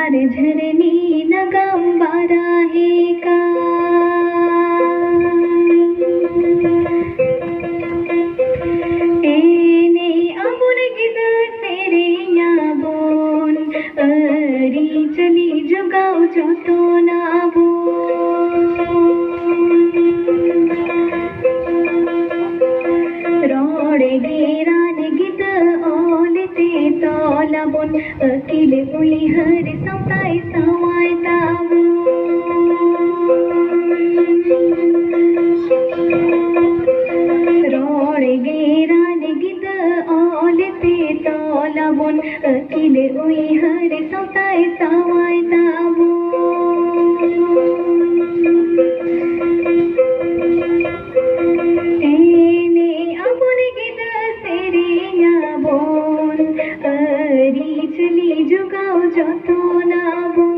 धार झरनी नगम बाराहे का एने अबुन गिद तेरे याबोन अरी चली जुगाओ जोतो नाबो रोड़े गेरान गिद ओलते तोलाबोन अकिले उली हर सौताई सवाई ताबो रोड़े गेरान गिद ओलते तोलाबोन अकिले उली हर सौताई सवाई ताबो एने अबुन गिद तेरे याबोन अरी चली जुगाओ जोतो नाबो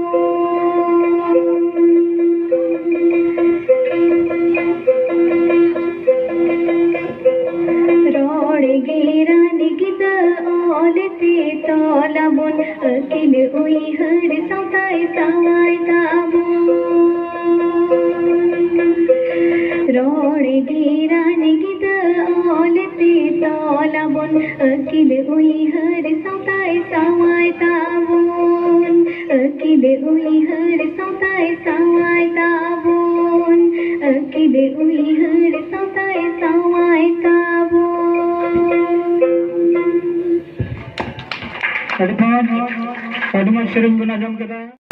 रोड़े गेरान गिद ओलते तोलाबोन अकिले उली हर सौताई सवाई ताबो रोड़े गेरान गिद ओलते तोलाबोन अकिले उली हर सौताई सवाई ताबोन अकिले उली हर सौताई सवाई ताबोन अकिले उली हर सौताई Sawai ताबोन Advance, Padma Shirin Gunajam Kada.